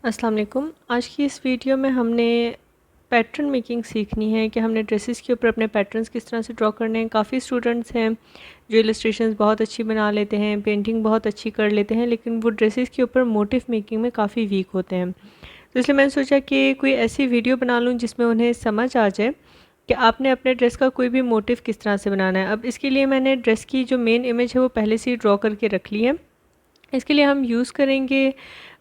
अस्सलाम वालेकुम। आज की इस वीडियो में हमने पैटर्न मेकिंग सीखनी है कि हमने ड्रेसेस के ऊपर अपने पैटर्न्स किस तरह से ड्रॉ करने हैं। काफ़ी स्टूडेंट्स हैं जो इलस्ट्रेशंस बहुत अच्छी बना लेते हैं, पेंटिंग बहुत अच्छी कर लेते हैं, लेकिन वो ड्रेसेस के ऊपर मोटिव मेकिंग में काफ़ी वीक होते हैं। तो इसलिए मैंने सोचा कि कोई ऐसी वीडियो बना लूँ जिसमें उन्हें समझ आ जाए कि आपने अपने ड्रेस का कोई भी मोटिव किस तरह से बनाना है। अब इसके लिए मैंने ड्रेस की जो मेन इमेज है वो पहले से ही ड्रॉ करके रख ली है। इसके लिए हम यूज़ करेंगे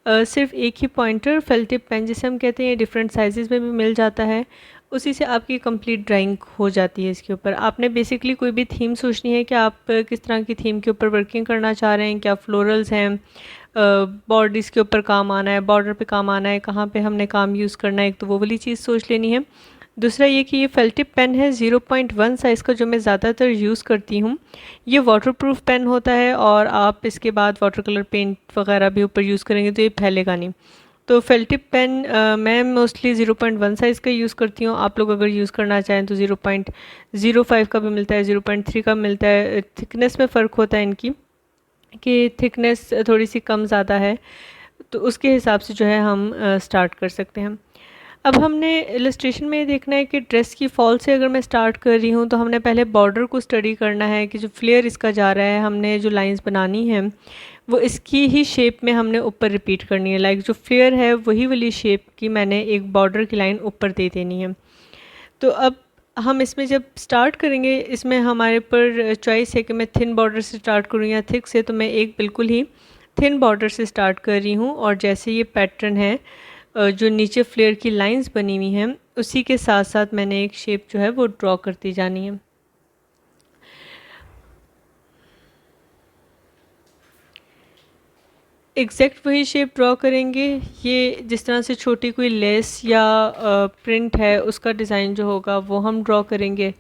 सिर्फ एक ही पॉइंटर, फेल टिप पेन जिसे हम कहते हैं, डिफरेंट साइज़ेस में भी मिल जाता है। उसी से आपकी कंप्लीट ड्राइंग हो जाती है। इसके ऊपर आपने बेसिकली कोई भी थीम सोचनी है कि आप किस तरह की थीम के ऊपर वर्किंग करना चाह रहे हैं। क्या फ्लोरल्स हैं, बॉडीज़ के ऊपर काम आना है, बॉर्डर पे काम आना है, कहाँ पे हमने काम यूज़ करना है, एक तो वो वाली चीज़ सोच लेनी है। दूसरा ये कि ये फेल टिप पेन है 0.1 साइज़ का जो मैं ज़्यादातर यूज़ करती हूँ। ये वाटरप्रूफ पेन होता है और आप इसके बाद वाटर कलर पेंट वगैरह भी ऊपर यूज़ करेंगे तो ये फैलेगा नहीं। तो फेल टिप पेन मैं मोस्टली 0.1 साइज़ का यूज़ करती हूँ। आप लोग अगर यूज़ करना चाहें तो 0.05 का भी मिलता है, 0.3 का मिलता है। थिकनेस में फ़र्क होता है इनकी कि थिकनेस थोड़ी सी कम ज़्यादा है, तो उसके हिसाब से जो है हम स्टार्ट कर सकते हैं। अब हमने इलस्ट्रेशन में ये देखना है कि ड्रेस की फॉल से अगर मैं स्टार्ट कर रही हूँ तो हमने पहले बॉर्डर को स्टडी करना है कि जो फ्लेयर इसका जा रहा है, हमने जो लाइंस बनानी है वो इसकी ही शेप में हमने ऊपर रिपीट करनी है। लाइक जो फ्लेयर है वही वाली शेप की मैंने एक बॉर्डर की लाइन ऊपर दे देनी है। तो अब हम इसमें जब स्टार्ट करेंगे, इसमें हमारे पर चॉइस है कि मैं थिन बॉर्डर से स्टार्ट करूँ या थिक से। तो मैं एक बिल्कुल ही थिन बॉर्डर से स्टार्ट कर रही हूँ और जैसे ये पैटर्न है जो नीचे फ्लेयर की लाइंस बनी हुई हैं उसी के साथ साथ मैंने एक शेप जो है वो ड्रॉ करती जानी है। एग्जैक्ट वही शेप ड्रॉ करेंगे। ये जिस तरह से छोटी कोई लेस या प्रिंट है उसका डिज़ाइन जो होगा वो हम ड्रॉ करेंगे।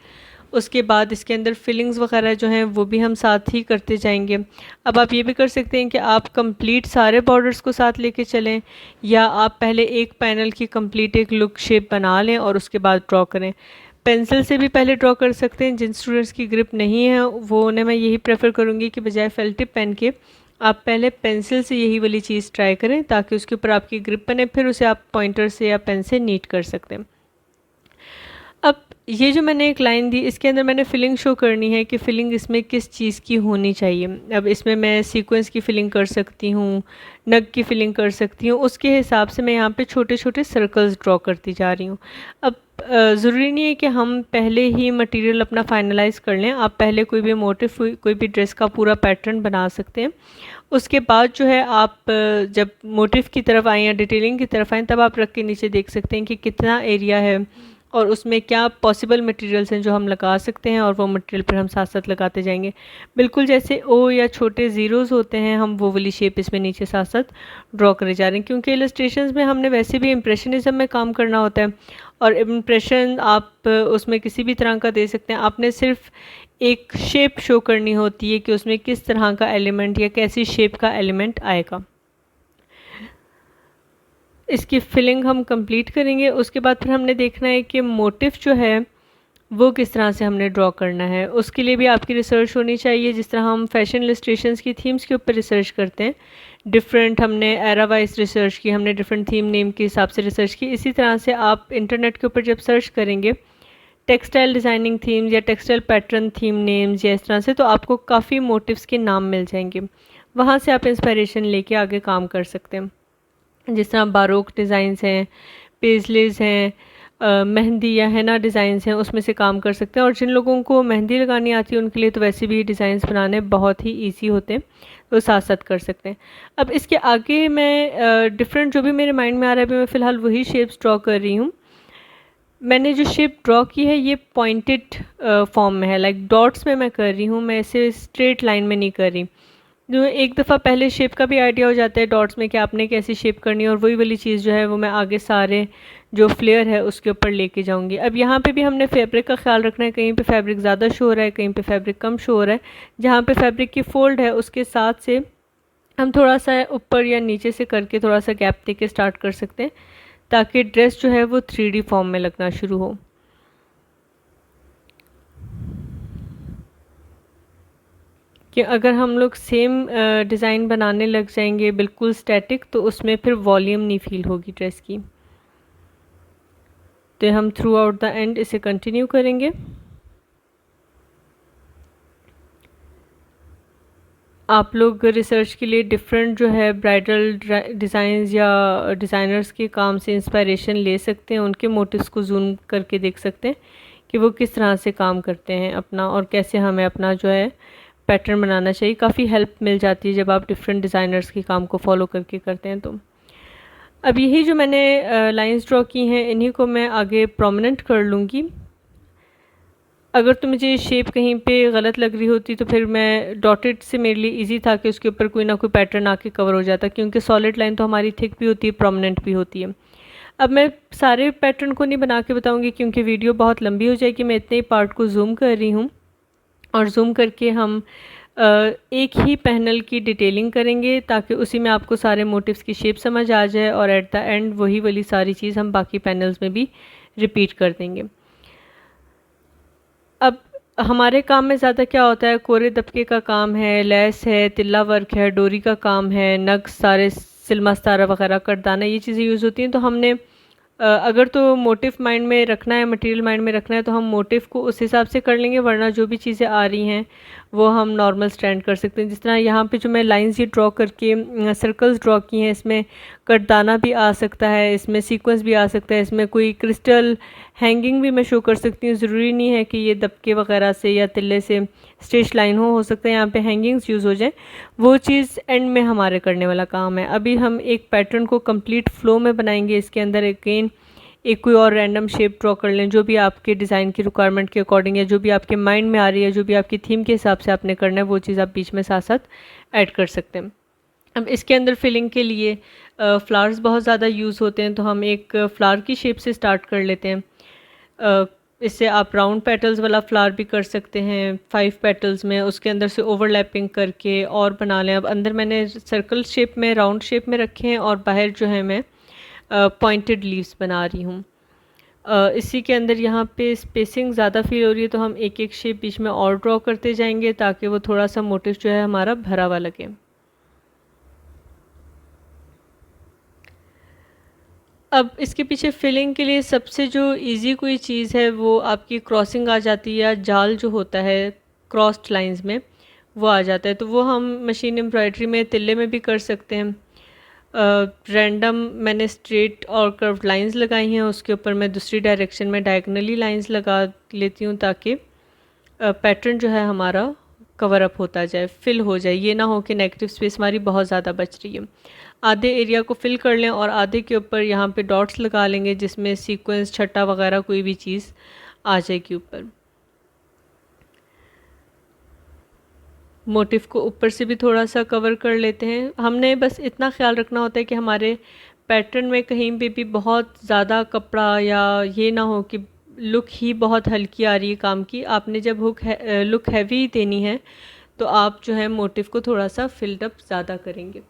उसके बाद इसके अंदर फिलिंग्स वगैरह जो हैं वो भी हम साथ ही करते जाएंगे। अब आप ये भी कर सकते हैं कि आप कंप्लीट सारे बॉर्डर्स को साथ लेके चलें, या आप पहले एक पैनल की कंप्लीट एक लुक शेप बना लें और उसके बाद ड्रॉ करें। पेंसिल से भी पहले ड्रॉ कर सकते हैं। जिन स्टूडेंट्स की ग्रिप नहीं है वो उन्हें मैं यही प्रेफर करूँगी कि बजाय फेल टिप पेन के आप पहले पेंसिल से यही वाली चीज़ ट्राई करें ताकि उसके ऊपर आपकी ग्रिप बने, फिर उसे आप पॉइंटर से या पेन से नीट कर सकते हैं। अब ये जो मैंने एक लाइन दी इसके अंदर मैंने फिलिंग शो करनी है कि फिलिंग इसमें किस चीज़ की होनी चाहिए। अब इसमें मैं सीक्वेंस की फिलिंग कर सकती हूँ, नग की फिलिंग कर सकती हूँ। उसके हिसाब से मैं यहाँ पे छोटे छोटे सर्कल्स ड्रॉ करती जा रही हूँ। अब ज़रूरी नहीं है कि हम पहले ही मटेरियल अपना फाइनलाइज कर लें। आप पहले कोई भी मोटिव, कोई भी ड्रेस का पूरा पैटर्न बना सकते हैं। उसके बाद जो है आप जब मोटिव की तरफ आएँ या डिटेलिंग की तरफ आएँ तब आप रख के नीचे देख सकते हैं कि कितना एरिया है और उसमें क्या पॉसिबल मटेरियल्स हैं जो हम लगा सकते हैं, और वो मटेरियल पर हम साथ साथ लगाते जाएंगे। बिल्कुल जैसे ओ या छोटे ज़ीरोज़ होते हैं, हम वो वाली शेप इसमें नीचे साथ साथ ड्रॉ करे जा रहे हैं, क्योंकि इलस्ट्रेशंस में हमने वैसे भी इम्प्रेशनिज्म में काम करना होता है। और इम्प्रेशन आप उसमें किसी भी तरह का दे सकते हैं। आपने सिर्फ एक शेप शो करनी होती है कि उसमें किस तरह का एलिमेंट या कैसी शेप का एलिमेंट आएगा। इसकी फिलिंग हम कंप्लीट करेंगे। उसके बाद फिर हमने देखना है कि मोटिव जो है वो किस तरह से हमने ड्रॉ करना है। उसके लिए भी आपकी रिसर्च होनी चाहिए। जिस तरह हम फैशन इलस्ट्रेशंस की थीम्स के ऊपर रिसर्च करते हैं, डिफरेंट हमने एरा वाइज रिसर्च की, हमने डिफरेंट थीम नेम के हिसाब से रिसर्च की। इसी तरह से आप इंटरनेट के ऊपर जब सर्च करेंगे टेक्सटाइल डिज़ाइनिंग थीम्स या टेक्सटाइल पैटर्न थीम नेम्स या इस तरह से, तो आपको काफ़ी मोटिव्स के नाम मिल जाएंगे। वहाँ से आप इंस्पायरेशन लेके आगे काम कर सकते हैं। जिस तरह बारोक डिज़ाइंस हैं, पेजलेस हैं, मेहंदी या हैना डिज़ाइंस हैं, उसमें से काम कर सकते हैं। और जिन लोगों को मेहंदी लगानी आती है उनके लिए तो वैसे भी डिज़ाइंस बनाने बहुत ही इजी होते हैं, तो साथ साथ कर सकते हैं। अब इसके आगे मैं डिफरेंट जो भी मेरे माइंड में आ रहा है अभी मैं फ़िलहाल वही शेप्स ड्रॉ कर रही हूँ। मैंने जो शेप ड्रॉ की है ये पॉइंटेड फॉर्म में है, लाइक डॉट्स में मैं कर रही हूँ, मैं इसे स्ट्रेट लाइन में नहीं कर रही। जो एक दफ़ा पहले शेप का भी आइडिया हो जाता है डॉट्स में कि आपने कैसी शेप करनी है, और वही वाली चीज़ जो है वो मैं आगे सारे जो फ्लेयर है उसके ऊपर लेके जाऊंगी। अब यहाँ पे भी हमने फैब्रिक का ख्याल रखना है। कहीं पे फैब्रिक ज़्यादा शो हो रहा है, कहीं पे फैब्रिक कम शो हो रहा है। जहाँ पे फैब्रिक की फोल्ड है उसके साथ से हम थोड़ा सा ऊपर या नीचे से करके थोड़ा सा गैप दे के स्टार्ट कर सकते हैं ताकि ड्रेस जो है वो 3D फॉर्म में लगना शुरू हो। कि अगर हम लोग सेम डिज़ाइन बनाने लग जाएंगे बिल्कुल स्टैटिक, तो उसमें फिर वॉल्यूम नहीं फील होगी ड्रेस की। तो हम थ्रू आउट द एंड इसे कंटिन्यू करेंगे। आप लोग रिसर्च के लिए डिफरेंट जो है ब्राइडल डिज़ाइंस या डिज़ाइनर्स के काम से इंस्पायरेशन ले सकते हैं, उनके मोटिव्स को जूम करके देख सकते हैं कि वो किस तरह से काम करते हैं अपना, और कैसे हमें अपना जो है पैटर्न बनाना चाहिए। काफ़ी हेल्प मिल जाती है जब आप डिफरेंट डिज़ाइनर्स के काम को फॉलो करके करते हैं। तो अब यही जो मैंने लाइंस ड्रॉ की हैं, इन्हीं को मैं आगे प्रोमिनेंट कर लूँगी। अगर तो मुझे शेप कहीं पे गलत लग रही होती तो फिर मैं डॉटेड से मेरे लिए इजी था कि उसके ऊपर कोई ना कोई पैटर्न आके कवर हो जाता, क्योंकि सॉलिड लाइन तो हमारी थिक भी होती है, प्रोमिनेंट भी होती है। अब मैं सारे पैटर्न को नहीं बना के बताऊंगी क्योंकि वीडियो बहुत लंबी हो जाएगी। मैं इतने ही पार्ट को जूम कर रही हूँ, और जूम करके हम एक ही पैनल की डिटेलिंग करेंगे ताकि उसी में आपको सारे मोटिव्स की शेप समझ आ जाए, और एट द एंड वही वाली सारी चीज़ हम बाकी पैनल्स में भी रिपीट कर देंगे। अब हमारे काम में ज़्यादा क्या होता है, कोरे दबके का काम है, लेस है, तिल्ला वर्क है, डोरी का काम है, नक्स, सारे सिलमा सितारा वगैरह, कटदाना, ये चीज़ें यूज़ होती हैं। तो हमने अगर तो मोटिव माइंड में रखना है, मटेरियल माइंड में रखना है, तो हम मोटिव को उस हिसाब से कर लेंगे, वरना जो भी चीज़ें आ रही हैं वो हम नॉर्मल स्टैंड कर सकते हैं। जिस तरह यहाँ पे जो मैं लाइंस ये ड्रॉ करके सर्कल्स ड्रॉ किए हैं, इसमें कटदाना भी आ सकता है, इसमें सीक्वेंस भी आ सकता है, इसमें कोई क्रिस्टल हैंगिंग भी मैं शो कर सकती हूँ। ज़रूरी नहीं है कि ये दबके वगैरह से या तिल्ले से स्टिच लाइन हो सकता है यहाँ पे हैंगिंग्स यूज़ हो जाए। वो चीज़ एंड में हमारे करने वाला काम है। अभी हम एक पैटर्न को कंप्लीट फ्लो में बनाएंगे। इसके अंदर अगेन एक कोई और रैंडम शेप ड्रॉ कर लें, जो भी आपके डिज़ाइन की रिक्वायरमेंट के अकॉर्डिंग है, जो भी आपके माइंड में आ रही है, जो भी आपकी थीम के हिसाब से आपने करना है, वो चीज़ आप बीच में साथ साथ ऐड कर सकते हैं। अब इसके अंदर फिलिंग के लिए फ्लावर्स बहुत ज़्यादा यूज़ होते हैं, तो हम एक फ्लावर की शेप से स्टार्ट कर लेते हैं। इससे आप राउंड पेटल्स वाला फ्लावर भी कर सकते हैं 5 पेटल्स में, उसके अंदर से ओवरलैपिंग करके और बना लें। अब अंदर मैंने सर्कल शेप में, राउंड शेप में रखे हैं, और बाहर जो है मैं पॉइंटेड लीव्स बना रही हूँ। इसी के अंदर यहाँ पे स्पेसिंग ज़्यादा फील हो रही है, तो हम एक एक शेप बीच में और ड्रॉ करते जाएंगे ताकि वो थोड़ा सा मोटिव जो है हमारा भरा हुआ लगे। अब इसके पीछे फिलिंग के लिए सबसे जो इजी कोई चीज़ है वो आपकी क्रॉसिंग आ जाती है, या जाल जो होता है क्रॉस्ड लाइंस में वो आ जाता है। तो वो हम मशीन एम्ब्रॉयडरी में तिल्ले में भी कर सकते हैं। रैंडम मैंने स्ट्रेट और कर्व लाइंस लगाई हैं, उसके ऊपर मैं दूसरी डायरेक्शन में डायगनली लाइंस लगा लेती हूँ ताकि पैटर्न जो है हमारा कवर अप होता जाए, फिल हो जाए। ये ना हो कि नेगेटिव स्पेस हमारी बहुत ज़्यादा बच रही है। आधे एरिया को फिल कर लें और आधे के ऊपर यहाँ पे डॉट्स लगा लेंगे, जिसमें सीक्वेंस, छट्टा वगैरह कोई भी चीज़ आ जाएगी ऊपर। मोटिव को ऊपर से भी थोड़ा सा कवर कर लेते हैं। हमने बस इतना ख्याल रखना होता है कि हमारे पैटर्न में कहीं पे भी बहुत ज़्यादा कपड़ा या ये ना हो कि लुक ही बहुत हल्की आ रही है काम की। आपने जब लुक हैवी देनी है तो आप जो है मोटिव को थोड़ा सा फिल्ड अप ज़्यादा करेंगे।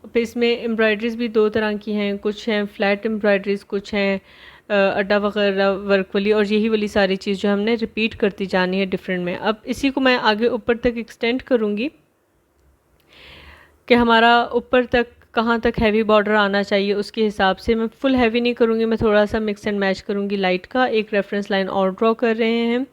फिर इसमें एम्ब्रॉयडरीज़ भी दो तरह की हैं, कुछ हैं फ्लैट एम्ब्रॉयडरीज़, कुछ हैं अड्डा वगैरह वर्क वाली, और यही वाली सारी चीज़ जो हमने रिपीट करती जानी है डिफरेंट में। अब इसी को मैं आगे ऊपर तक एक्सटेंड करूँगी कि हमारा ऊपर तक कहाँ तक हैवी बॉर्डर आना चाहिए, उसके हिसाब से मैं फुल हैवी नहीं करूँगी, मैं थोड़ा सा मिक्स एंड मैच करूँगी लाइट का। एक रेफरेंस लाइन और ड्रॉ कर रहे हैं,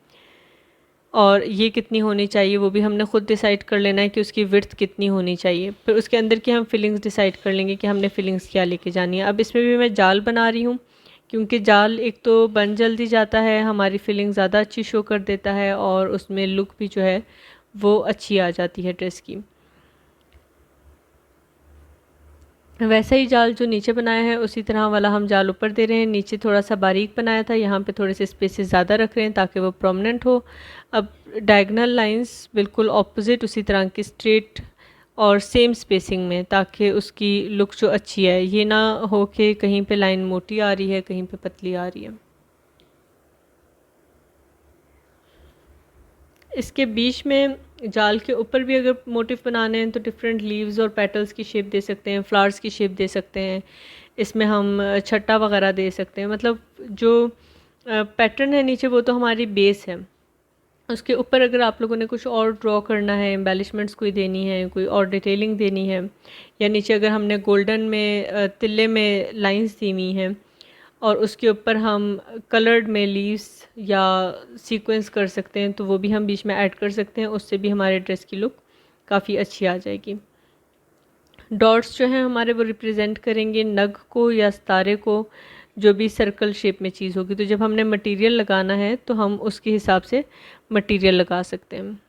और ये कितनी होनी चाहिए वो भी हमने खुद डिसाइड कर लेना है कि उसकी विड्थ कितनी होनी चाहिए। फिर उसके अंदर की हम फिलिंग्स डिसाइड कर लेंगे कि हमने फिलिंग्स क्या लेके जानी है। अब इसमें भी मैं जाल बना रही हूँ, क्योंकि जाल एक तो बन जल्दी जाता है, हमारी फिलिंग ज़्यादा अच्छी शो कर देता है, और उसमें लुक भी जो है वो अच्छी आ जाती है ड्रेस की। वैसा ही जाल जो नीचे बनाया है उसी तरह वाला हम जाल ऊपर दे रहे हैं। नीचे थोड़ा सा बारीक बनाया था, यहाँ पे थोड़े से स्पेसेस ज़्यादा रख रहे हैं ताकि वो प्रोमिनेंट हो। अब डायगनल लाइंस बिल्कुल ऑपोजिट उसी तरह की स्ट्रेट और सेम स्पेसिंग में, ताकि उसकी लुक जो अच्छी है, ये ना हो कि कहीं पे लाइन मोटी आ रही है, कहीं पे पतली आ रही है। इसके बीच में जाल के ऊपर भी अगर मोटिव बनाने हैं तो डिफरेंट लीव्स और पेटल्स की शेप दे सकते हैं, फ्लावर्स की शेप दे सकते हैं, इसमें हम छट्टा वगैरह दे सकते हैं। मतलब जो पैटर्न है नीचे वो तो हमारी बेस है, उसके ऊपर अगर आप लोगों ने कुछ और ड्रॉ करना है, एम्बेलिशमेंट्स कोई देनी है, कोई और डिटेलिंग देनी है, या नीचे अगर हमने गोल्डन में तिल्ले में लाइंस दी हुई हैं और उसके ऊपर हम कलर्ड में लीव्स या सीक्वेंस कर सकते हैं, तो वो भी हम बीच में ऐड कर सकते हैं। उससे भी हमारे ड्रेस की लुक काफ़ी अच्छी आ जाएगी। डॉट्स जो हैं हमारे वो रिप्रेजेंट करेंगे नग को या सितारे को, जो भी सर्कल शेप में चीज़ होगी। तो जब हमने मटेरियल लगाना है तो हम उसके हिसाब से मटेरियल लगा सकते हैं।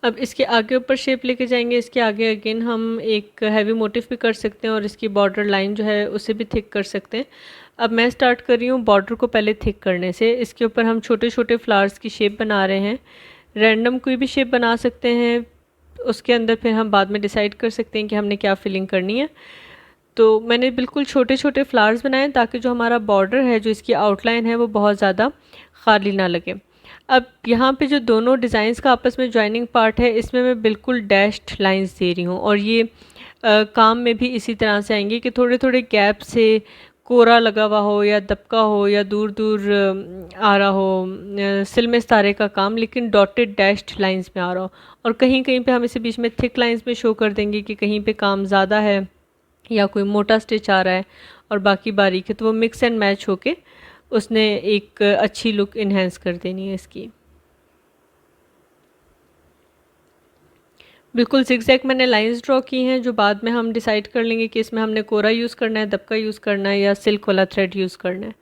अब इसके आगे ऊपर शेप लेके जाएंगे। इसके आगे अगेन हम एक हैवी मोटिफ भी कर सकते हैं और इसकी बॉर्डर लाइन जो है उसे भी थिक कर सकते हैं। अब मैं स्टार्ट कर रही हूँ बॉर्डर को पहले थिक करने से। इसके ऊपर हम छोटे छोटे फ्लावर्स की शेप बना रहे हैं। रैंडम कोई भी शेप बना सकते हैं, उसके अंदर फिर हम बाद में डिसाइड कर सकते हैं कि हमने क्या फिलिंग करनी है। तो मैंने बिल्कुल छोटे छोटे फ्लावर्स बनाए ताकि जो हमारा बॉर्डर है, जो इसकी आउटलाइन है, वो बहुत ज़्यादा खाली ना लगे। अब यहाँ पे जो दोनों डिज़ाइंस का आपस में जॉइनिंग पार्ट है, इसमें मैं बिल्कुल डैश्ड लाइंस दे रही हूँ और ये काम में भी इसी तरह से आएंगे कि थोड़े थोड़े गैप से कोरा लगा हुआ हो या दबका हो या दूर दूर आ रहा हो, सिल में सितारे का काम, लेकिन डॉटेड डैश्ड लाइंस में आ रहा हो। और कहीं कहीं पे हम इसे बीच में थिक लाइंस में शो कर देंगे कि कहीं पे काम ज़्यादा है या कोई मोटा स्टिच आ रहा है और बाकी बारीक है, तो वो मिक्स एंड मैच होके उसने एक अच्छी लुक इन्हेंस कर देनी है इसकी। बिल्कुल ज़िगज़ैग मैंने लाइंस ड्रॉ की हैं, जो बाद में हम डिसाइड कर लेंगे कि इसमें हमने कोरा यूज़ करना है, दबका यूज़ करना है या सिल्क वाला थ्रेड यूज़ करना है।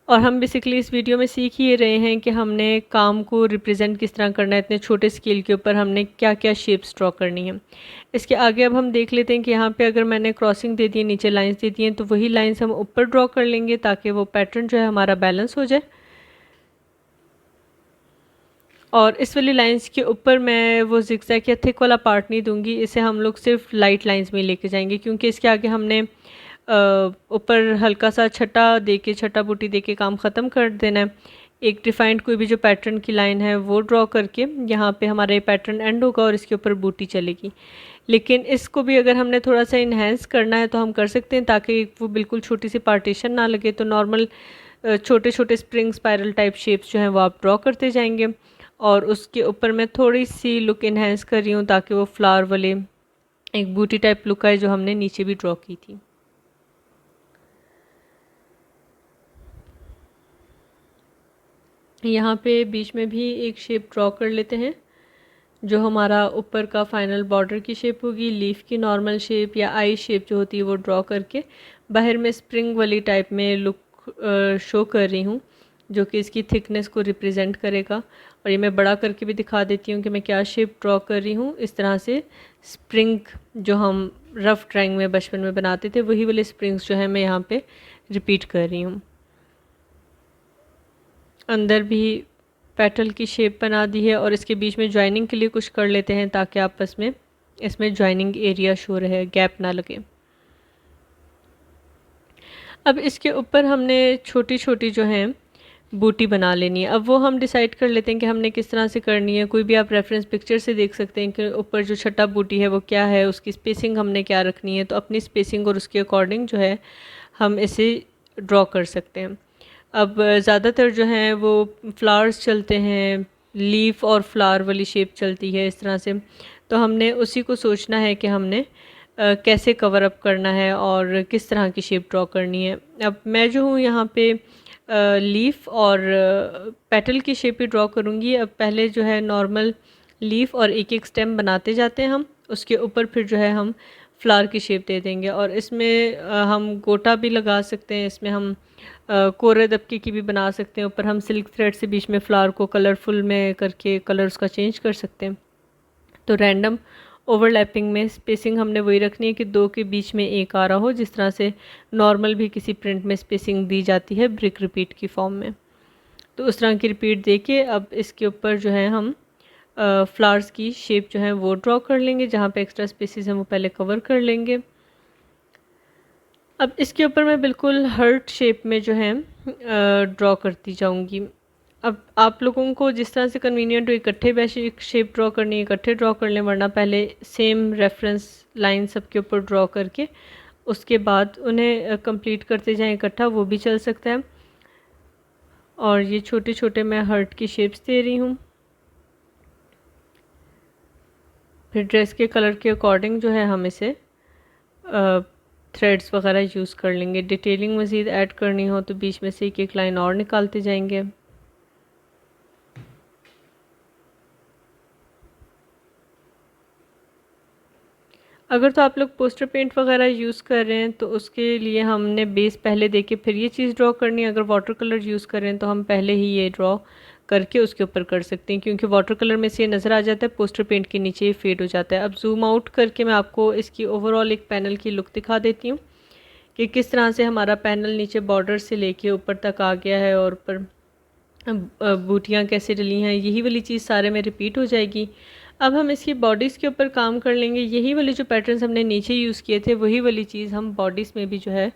और हम बेसिकली इस वीडियो में सीख ही रहे हैं कि हमने काम को रिप्रेजेंट किस तरह करना है, इतने छोटे स्केल के ऊपर हमने क्या क्या शेप्स ड्रॉ करनी है। इसके आगे अब हम देख लेते हैं कि यहाँ पे अगर मैंने क्रॉसिंग दे दी है, नीचे लाइंस दे दी हैं, तो वही लाइंस हम ऊपर ड्रॉ कर लेंगे ताकि वो पैटर्न जो है हमारा बैलेंस हो जाए। और इस वाली लाइंस के ऊपर मैं वो ज़िगज़ैग या थिक वाला पार्ट नहीं दूंगी, इसे हम लोग सिर्फ लाइट लाइंस में लेके जाएंगे, क्योंकि इसके आगे हमने ऊपर हल्का सा छटा दे के, छटा बूटी दे के काम ख़त्म कर देना है। एक डिफाइंड कोई भी जो पैटर्न की लाइन है वो ड्रॉ करके यहाँ पे हमारा ये पैटर्न एंड होगा और इसके ऊपर बूटी चलेगी। लेकिन इसको भी अगर हमने थोड़ा सा इन्हेंस करना है तो हम कर सकते हैं, ताकि वो बिल्कुल छोटी सी पार्टीशन ना लगे। तो नॉर्मल छोटे छोटे स्प्रिंग स्पायरल टाइप शेप्स जो हैं वो आप ड्रॉ करते जाएंगे और उसके ऊपर मैं थोड़ी सी लुक इन्हेंस कर रही हूँ ताकि वो फ्लावर वाले एक बूटी टाइप लुक आए, जो हमने नीचे भी ड्रॉ की थी। यहाँ पे बीच में भी एक शेप ड्रॉ कर लेते हैं, जो हमारा ऊपर का फाइनल बॉर्डर की शेप होगी। लीफ की नॉर्मल शेप या आई शेप जो होती है वो ड्रॉ करके बाहर में स्प्रिंग वाली टाइप में लुक शो कर रही हूँ, जो कि इसकी थिकनेस को रिप्रेजेंट करेगा। और ये मैं बड़ा करके भी दिखा देती हूँ कि मैं क्या शेप ड्रॉ कर रही हूँ। इस तरह से स्प्रिंग जो हम रफ़ ड्राइंग में बचपन में बनाते थे, वही वाले स्प्रिंग्स जो है मैं यहाँ पे रिपीट कर रही हूँ। अंदर भी पेटल की शेप बना दी है और इसके बीच में ज्वाइनिंग के लिए कुछ कर लेते हैं ताकि आपस में इसमें ज्वाइनिंग एरिया शो रहे, गैप ना लगे। अब इसके ऊपर हमने छोटी छोटी जो हैं बूटी बना लेनी है। अब वो हम डिसाइड कर लेते हैं कि हमने किस तरह से करनी है। कोई भी आप रेफरेंस पिक्चर से देख सकते हैं कि ऊपर जो छठा बूटी है वो क्या है, उसकी स्पेसिंग हमने क्या रखनी है। तो अपनी स्पेसिंग और उसके अकॉर्डिंग जो है हम इसे ड्रॉ कर सकते हैं। अब ज़्यादातर जो हैं वो फ्लावर्स चलते हैं, लीफ और फ्लावर वाली शेप चलती है इस तरह से। तो हमने उसी को सोचना है कि हमने कैसे कवर अप करना है और किस तरह की शेप ड्रॉ करनी है। अब मैं जो हूँ यहाँ पे लीफ और पेटल की शेप ही ड्रॉ करूँगी। अब पहले जो है नॉर्मल लीफ और एक एक स्टेम बनाते जाते हैं हम, उसके ऊपर फिर जो है हम फ्लावर की शेप दे देंगे। और इसमें हम गोटा भी लगा सकते हैं, इसमें हम कोरे दबके की भी बना सकते हैं। ऊपर हम सिल्क थ्रेड से बीच में फ्लावर को कलरफुल में करके कलर उसका चेंज कर सकते हैं। तो रैंडम ओवरलैपिंग में स्पेसिंग हमने वही रखनी है कि दो के बीच में एक आ रहा हो, जिस तरह से नॉर्मल भी किसी प्रिंट में स्पेसिंग दी जाती है ब्रिक रिपीट की फॉर्म में। तो उस तरह की रिपीट दे के अब इसके ऊपर जो है हम फ्लावर्स की शेप जो है वो ड्रॉ कर लेंगे। जहाँ पे एक्स्ट्रा स्पेसिस हैं वो पहले कवर कर लेंगे। अब इसके ऊपर मैं बिल्कुल हर्ट शेप में जो है ड्रॉ करती जाऊंगी। अब आप लोगों को जिस तरह से कन्वीनियंट हो इकट्ठे बेसिक शेप ड्रॉ करनी है इकट्ठे ड्रॉ कर लें, वरना पहले सेम रेफरेंस लाइन सबके ऊपर ड्रॉ करके उसके बाद उन्हें कंप्लीट करते जाएं इकट्ठा, वो भी चल सकता है। और ये छोटे छोटे मैं हार्ट की शेप्स दे रही हूँ। फिर ड्रेस के कलर के अकॉर्डिंग जो है हम इसे थ्रेड्स वगैरह यूज़ कर लेंगे। डिटेलिंग मज़ीद ऐड करनी हो तो बीच में से एक एक लाइन और निकालते जाएंगे। अगर तो आप लोग पोस्टर पेंट वगैरह यूज़ कर रहे हैं तो उसके लिए हमने बेस पहले दे के फिर ये चीज़ ड्रॉ करनी है। अगर वाटर कलर यूज़ कर रहे हैं तो हम पहले ही ये ड्रॉ करके उसके ऊपर कर सकते हैं, क्योंकि वाटर कलर में से ये नज़र आ जाता है, पोस्टर पेंट के नीचे ये फेड हो जाता है। अब जूम आउट करके मैं आपको इसकी ओवरऑल एक पैनल की लुक दिखा देती हूँ कि किस तरह से हमारा पैनल नीचे बॉर्डर से लेके ऊपर तक आ गया है और ऊपर बूटियाँ कैसे डली हैं। यही वाली चीज़ सारे में रिपीट हो जाएगी। अब हम इसकी बॉडीज़ के ऊपर काम कर लेंगे। यही वाले जो पैटर्न्स हमने नीचे यूज़ किए थे वही वाली चीज़ हम बॉडीज़ में भी जो है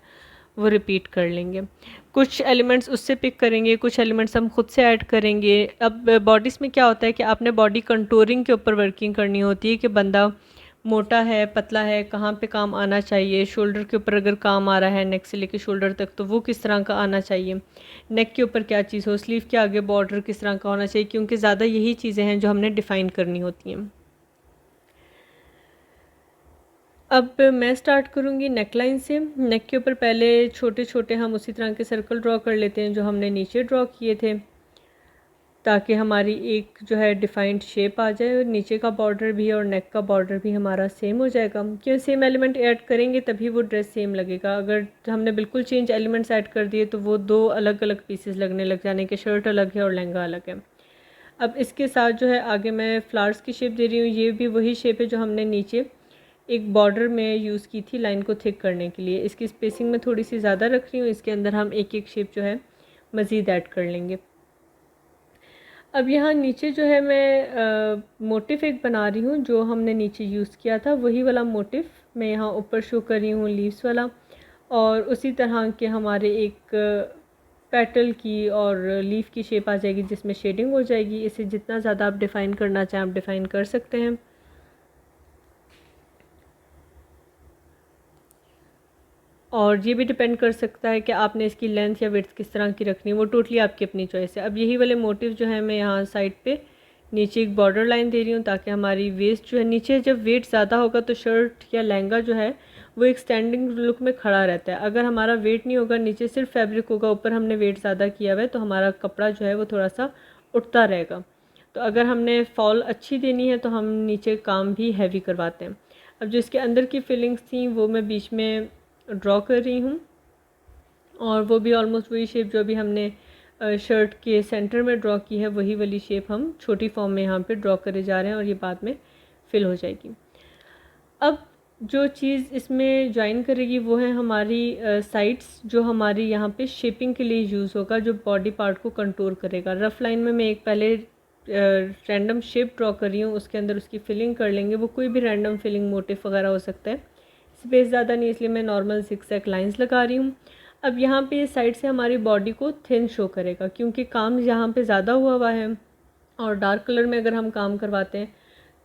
वो रिपीट कर लेंगे। कुछ एलिमेंट्स उससे पिक करेंगे, कुछ एलिमेंट्स हम खुद से ऐड करेंगे। अब बॉडीज़ में क्या होता है कि आपने बॉडी कंटूरिंग के ऊपर वर्किंग करनी होती है कि बंदा मोटा है पतला है, कहाँ पे काम आना चाहिए। शोल्डर के ऊपर अगर काम आ रहा है नेक से लेके शोल्डर तक तो वो किस तरह का आना चाहिए। नेक के ऊपर क्या चीज़ हो, स्लीव के आगे बॉर्डर किस तरह का होना चाहिए, क्योंकि ज़्यादा यही चीज़ें हैं जो हमने डिफ़ाइन करनी होती हैं। अब मैं स्टार्ट करूँगी नेक लाइन से। नेक के ऊपर पहले छोटे छोटे हम उसी तरह के सर्कल ड्रॉ कर लेते हैं जो हमने नीचे ड्रॉ किए थे, ताकि हमारी एक जो है डिफ़ाइंड शेप आ जाए और नीचे का बॉर्डर भी और नेक का बॉर्डर भी हमारा सेम हो जाएगा। क्यों, सेम एलिमेंट ऐड करेंगे तभी वो ड्रेस सेम लगेगा। अगर हमने बिल्कुल चेंज एलिमेंट्स ऐड कर दिए तो वो दो अलग अलग पीसेस लगने लग जाने के, शर्ट अलग है और लहंगा अलग है। अब इसके साथ जो है आगे मैं फ्लावर्स की शेप दे रही हूँ। ये भी वही शेप है जो हमने नीचे एक बॉर्डर में यूज़ की थी लाइन को थिक करने के लिए। इसकी स्पेसिंग में थोड़ी सी ज़्यादा रख रही हूँ, इसके अंदर हम एक एक शेप जो है मज़ीद ऐड कर लेंगे। अब यहाँ नीचे जो है मैं मोटिव एक बना रही हूँ, जो हमने नीचे यूज़ किया था वही वाला मोटिव मैं यहाँ ऊपर शो कर रही हूँ, लीव्स वाला। और उसी तरह के हमारे एक पेटल की और लीफ की शेप आ जाएगी जिसमें शेडिंग हो जाएगी। इसे जितना ज़्यादा आप डिफ़ाइन करना चाहें आप डिफ़ाइन कर सकते हैं। और ये भी डिपेंड कर सकता है कि आपने इसकी लेंथ या विड्थ किस तरह की रखनी है, वो टोटली आपकी अपनी चॉइस है। अब यही वाले मोटिव जो है मैं यहाँ साइड पे नीचे एक बॉर्डर लाइन दे रही हूँ, ताकि हमारी वेस्ट जो है नीचे जब वेट ज़्यादा होगा तो शर्ट या लहंगा जो है वो एक स्टैंडिंग लुक में खड़ा रहता है। अगर हमारा वेट नहीं होगा, नीचे सिर्फ फैब्रिक होगा, ऊपर हमने वेट ज़्यादा किया हुआ है, तो हमारा कपड़ा जो है वो थोड़ा सा उठता रहेगा। तो अगर हमने फॉल अच्छी देनी है तो हम नीचे काम भी हैवी करवाते हैं। अब जो इसके अंदर की फिलिंग्स थी वो मैं बीच में ड्रॉ कर रही हूँ, और वो भी ऑलमोस्ट वही शेप जो अभी हमने शर्ट के सेंटर में ड्रॉ की है वही वाली शेप हम छोटी फॉर्म में यहाँ पे ड्रॉ करे जा रहे हैं, और ये बाद में फिल हो जाएगी। अब जो चीज़ इसमें ज्वाइन करेगी वो है हमारी साइड्स, जो हमारी यहाँ पे शेपिंग के लिए यूज़ होगा, जो बॉडी पार्ट को कंटूर करेगा। रफ़ लाइन में मैं एक पहले रैंडम शेप ड्रॉ कर रही हूँ, उसके अंदर उसकी फिलिंग कर लेंगे। वो कोई भी रैंडम फिलिंग मोटिव वगैरह हो सकता है, स्पेस ज़्यादा नहीं इसलिए मैं नॉर्मल सिक्सैक लाइंस लगा रही हूँ। अब यहाँ पे इस साइड से हमारी बॉडी को थिन शो करेगा, क्योंकि काम यहाँ पे ज़्यादा हुआ है। और डार्क कलर में अगर हम काम करवाते हैं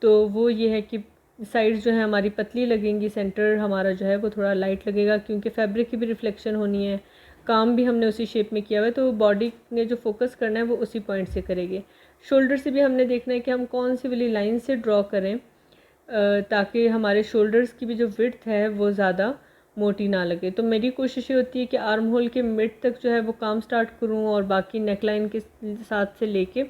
तो वो ये है कि साइड्स जो है हमारी पतली लगेंगी, सेंटर हमारा जो है वो थोड़ा लाइट लगेगा, क्योंकि फैब्रिक की भी रिफ्लेक्शन होनी है, काम भी हमने उसी शेप में किया हुआ है, तो बॉडी ने जो फोकस करना है वो उसी पॉइंट से करेगी। शोल्डर से भी हमने देखना है कि हम कौन सी वाली लाइन से ड्रॉ करें, ताकि हमारे शोल्डर्स की भी जो विड्थ है वो ज़्यादा मोटी ना लगे। तो मेरी कोशिश ये होती है कि आर्म होल के मिड तक जो है वो काम स्टार्ट करूँ, और बाकी नेक लाइन के साथ से लेके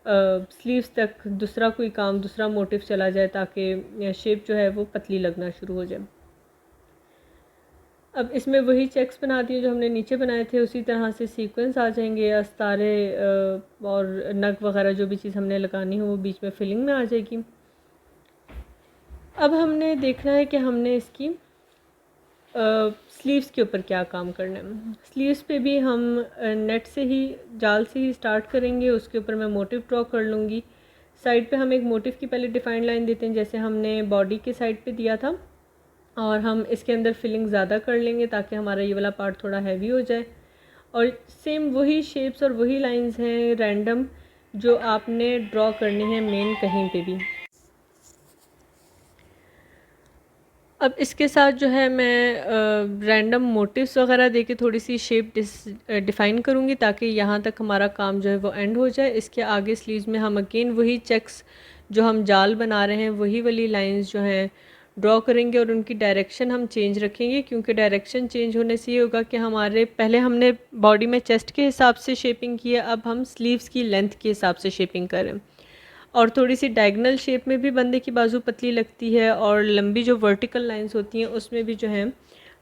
स्लीव्स तक दूसरा कोई काम, दूसरा मोटिव चला जाए, ताकि शेप जो है वो पतली लगना शुरू हो जाए। अब इसमें वही चेक्स बना दिए जो हमने नीचे बनाए थे, उसी तरह से सीक्वेंस आ जाएंगे, अस्तारे और नग वगैरह जो भी चीज़ हमने लगानी हो वो बीच में फिलिंग में आ जाएगी। अब हमने देखना है कि हमने इसकी स्लीव्स के ऊपर क्या काम करना है। स्लीव्स पे भी हम नेट से ही, जाल से ही स्टार्ट करेंगे। उसके ऊपर मैं मोटिव ड्रॉ कर लूँगी। साइड पे हम एक मोटिव की पहले डिफाइंड लाइन देते हैं जैसे हमने बॉडी के साइड पे दिया था, और हम इसके अंदर फिलिंग ज़्यादा कर लेंगे ताकि हमारा ये वाला पार्ट थोड़ा हैवी हो जाए। और सेम वही शेप्स और वही लाइंस हैं रैंडम जो आपने ड्रॉ करनी है मेन कहीं पे भी। अब इसके साथ जो है मैं रैंडम मोटिव्स वगैरह देके थोड़ी सी शेप डिफ़ाइन करूँगी ताकि यहाँ तक हमारा काम जो है वो एंड हो जाए। इसके आगे स्लीव्स में हम अगेन वही चेक्स जो हम जाल बना रहे हैं वही वाली लाइंस जो हैं ड्रॉ करेंगे और उनकी डायरेक्शन हम चेंज रखेंगे, क्योंकि डायरेक्शन चेंज होने से ये होगा कि हमारे पहले हमने बॉडी में चेस्ट के हिसाब से शेपिंग की है, अब हम स्लीव्स की लेंथ के हिसाब से शेपिंग करें। और थोड़ी सी डायगनल शेप में भी बंदे की बाजू पतली लगती है और लंबी जो वर्टिकल लाइंस होती हैं उसमें भी जो है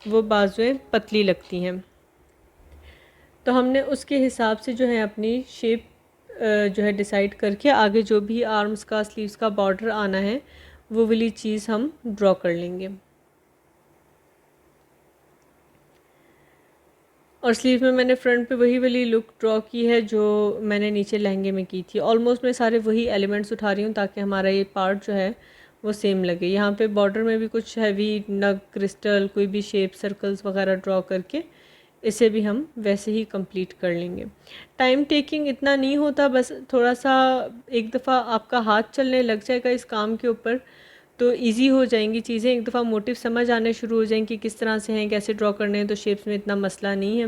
वो बाजुएं पतली लगती हैं। तो हमने उसके हिसाब से जो है अपनी शेप जो है डिसाइड करके आगे जो भी आर्म्स का स्लीव्स का बॉर्डर आना है वो वाली चीज़ हम ड्रॉ कर लेंगे। और स्लीव में मैंने फ्रंट पे वही वाली लुक ड्रॉ की है जो मैंने नीचे लहंगे में की थी। ऑलमोस्ट मैं सारे वही एलिमेंट्स उठा रही हूँ ताकि हमारा ये पार्ट जो है वो सेम लगे। यहाँ पे बॉर्डर में भी कुछ हैवी नग क्रिस्टल कोई भी शेप सर्कल्स वगैरह ड्रॉ करके इसे भी हम वैसे ही कंप्लीट कर लेंगे। टाइम टेकिंग इतना नहीं होता, बस थोड़ा सा एक दफ़ा आपका हाथ चलने लग जाएगा इस काम के ऊपर तो इजी हो जाएंगी चीज़ें। एक दफ़ा मोटिव समझ आने शुरू हो जाएंगी किस तरह से हैं, कैसे ड्रॉ करने हैं, तो शेप्स में इतना मसला नहीं है।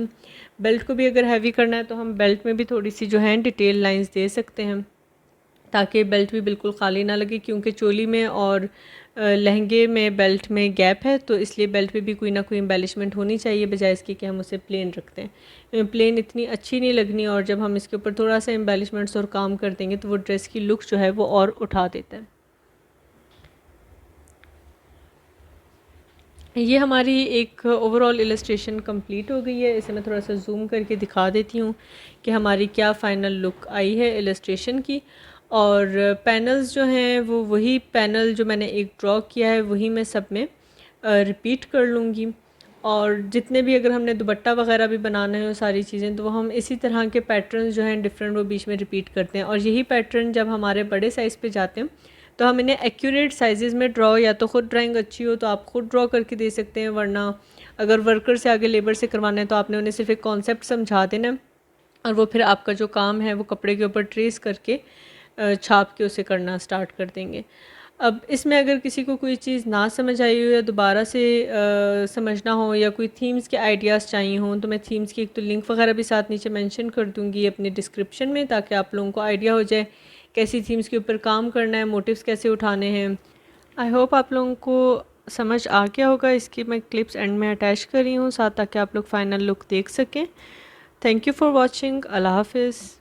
बेल्ट को भी अगर हैवी करना है तो हम बेल्ट में भी थोड़ी सी जो है डिटेल लाइंस दे सकते हैं ताकि बेल्ट भी बिल्कुल खाली ना लगे, क्योंकि चोली में और लहंगे में बेल्ट में गैप है, तो इसलिए बेल्ट पे भी कोई ना कोई एम्बेलिशमेंट होनी चाहिए बजाय इसकी कि हम उसे प्लेन रखते हैं। प्लेन इतनी अच्छी नहीं लगनी और जब हम इसके ऊपर थोड़ा सा एम्बेलिशमेंट्स और काम कर देंगे तो वो ड्रेस की लुक जो है वो और उठा देता है। ये हमारी एक ओवरऑल इलस्ट्रेशन कंप्लीट हो गई है। इसे मैं थोड़ा सा जूम करके दिखा देती हूँ कि हमारी क्या फ़ाइनल लुक आई है इलस्ट्रेशन की। और पैनल्स जो हैं वो वही पैनल जो मैंने एक ड्रॉ किया है वही मैं सब में रिपीट कर लूँगी। और जितने भी अगर हमने दुपट्टा वगैरह भी बनाना है वो सारी चीज़ें तो वो हम इसी तरह के पैटर्न जो हैं डिफरेंट वो बीच में रिपीट करते हैं। और यही पैटर्न जब हमारे बड़े साइज़ पे जाते हैं तो हम इन्हें एक्यूरेट साइजेस में ड्रॉ, या तो ख़ुद ड्राइंग अच्छी हो तो आप ख़ुद ड्रॉ करके दे सकते हैं, वरना अगर वर्कर से आगे लेबर से करवाना है तो आपने उन्हें सिर्फ एक कॉन्सेप्ट समझा देना और वो फिर आपका जो काम है वो कपड़े के ऊपर ट्रेस करके छाप के उसे करना स्टार्ट कर देंगे। अब इसमें अगर किसी को कोई चीज़ ना समझ आई हो या दोबारा से समझना हो या कोई थीम्स के आइडियाज़ चाहिए हों तो मैं थीम्स की एक तो लिंक वगैरह भी साथ नीचे मेंशन कर दूँगी अपने डिस्क्रिप्शन में, ताकि आप लोगों को आइडिया हो जाए कैसी थीम्स के ऊपर काम करना है, मोटिव्स कैसे उठाने हैं। आई होप आप लोगों को समझ आ गया होगा। इसकी मैं क्लिप्स एंड में अटैच कर रही हूँ साथ ताकि आप लोग फ़ाइनल लुक देख सकें। Thank you for watching. अल्लाह हाफिज़।